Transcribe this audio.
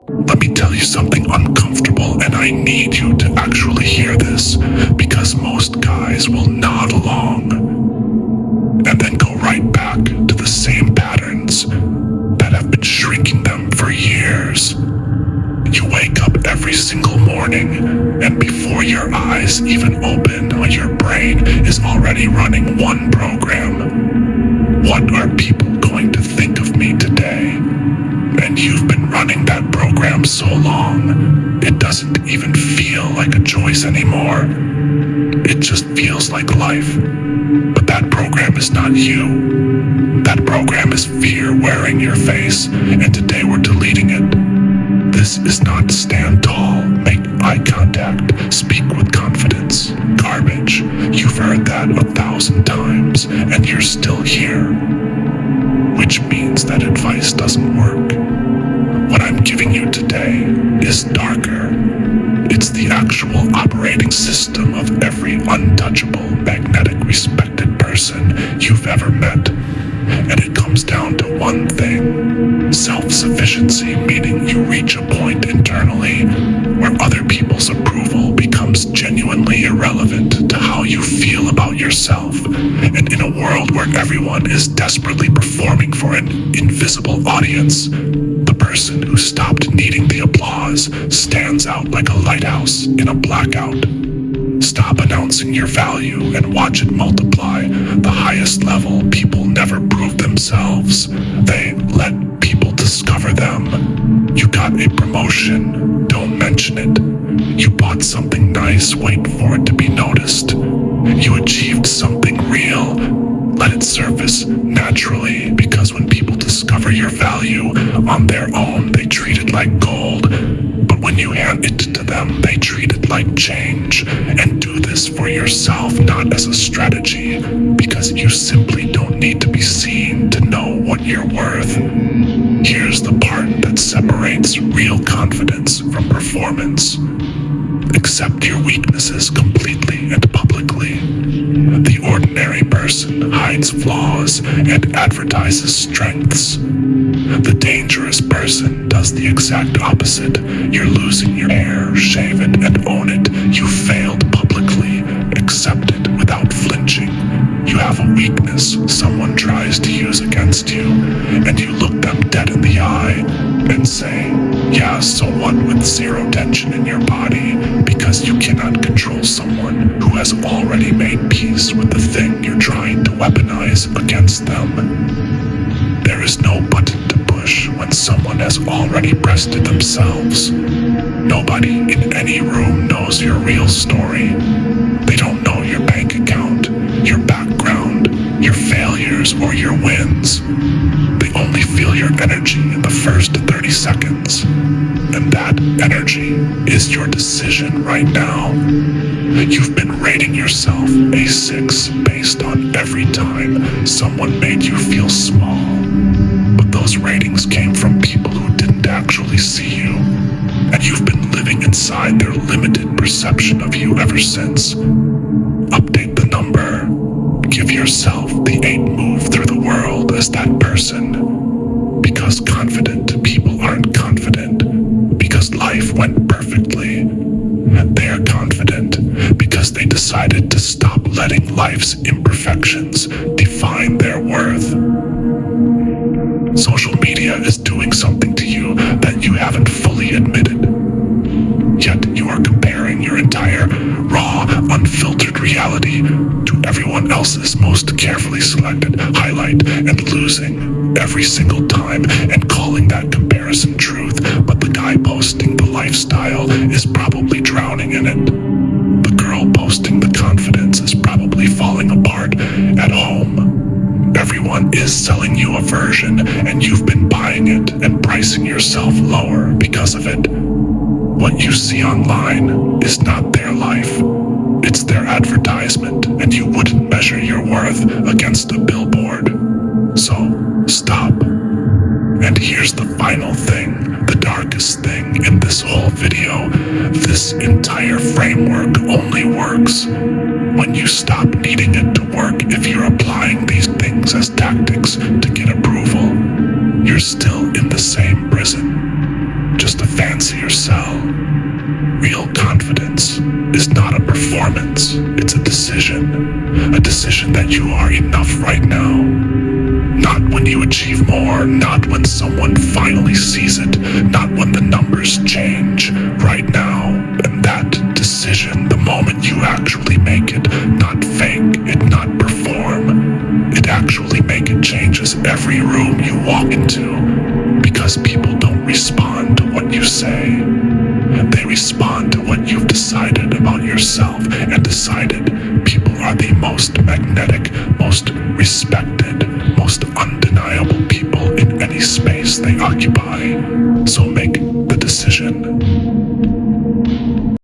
Let me tell you something uncomfortable, and I need you to actually hear this, because most guys will nod along and then go right back to the same patterns that have been shrinking them for years. You wake up every single morning, and before your eyes even open, your brain is already running one program. What are people going to think of me today? And you've been running that program so long, it doesn't even feel like a choice anymore. It just feels like life. But that program is not you. That program is fear wearing your face, and today we're deleting it. This is not stand tall, make eye contact, speak with confidence. Garbage. You've heard that 1,000 times, and you're still here. Which means that advice doesn't work. What I'm giving you today is darker. It's the actual operating system of every untouchable, magnetic, respected person you've ever met. And it comes down to one thing: self-sufficiency, meaning you reach a point internally where other people's approval becomes genuinely irrelevant to how you feel about yourself. And in a world where everyone is desperately performing for an invisible audience, the person who stopped needing the applause stands out like a lighthouse in a blackout. Stop announcing your value and watch it multiply. The highest level, people never prove themselves. They let people discover them. You got a promotion, don't mention it. You bought something nice, wait for it to be noticed. You achieved something real, let it surface naturally, because when people discover your value on their own, they treat it like gold. But when you hand it to them, they treat it like change. And do this for yourself, not as a strategy, because you simply don't need to be seen to know what you're worth. Here's the part that separates real confidence from performance. Accept your weaknesses completely and publicly. The ordinary person hides flaws and advertises strengths. The dangerous person does the exact opposite. You're losing your hair, shave it and own it. You failed publicly. Accept it without flinching. You have a weakness someone tries to use against you, and you look them dead in the eye and say, yeah, so what, with zero tension in your body, because you cannot control someone who has already made peace with the thing you're trying to weaponize against them. There is no button to push when someone has already pressed it themselves. Nobody in any room knows your real story. They don't know your bank account, your background, your failures, or your wins. They only feel your energy in the first 30 seconds. And that energy is your decision right now. You've been rating yourself a 6 based on every time someone made you feel small. But those ratings came from people who didn't actually see you. And you've been living inside their limited perception of you ever since. Update the number. Give yourself the 8 move through the world as that person. Because confident people aren't confident because life went perfectly. They're confident because they decided to stop letting life's imperfections define their worth. Social media is doing something to you that you haven't fully admitted. Yet you are comparing your entire raw, unfiltered reality to everyone else's most carefully selected highlight and losing every single time and calling that comparison truth. But the guy posting the lifestyle is probably drowning in it. The girl posting the confidence is probably falling apart at home. Everyone is selling you a version, and you've been buying it and pricing yourself lower because of it. What you see online is not their life. It's their advertisement, and you wouldn't measure your worth against a billboard. So, stop. And here's the final thing, the darkest thing in this whole video. This entire framework only works when you stop needing it to work. If you're applying these things as tactics to get approval, you're still in the same prison, just a to your cell. Real confidence is not a performance, it's a decision that you are enough right now. Not when you achieve more, not when someone finally sees it, not when the numbers change, right now. And that decision, the moment you actually make it, not fake it, not perform, it actually make it, changes every room you walk into. Because people don't respond to what you say. They respond to what you've decided about yourself, and decided people are the most magnetic, most respected, most undeniable people in any space they occupy. So make the decision.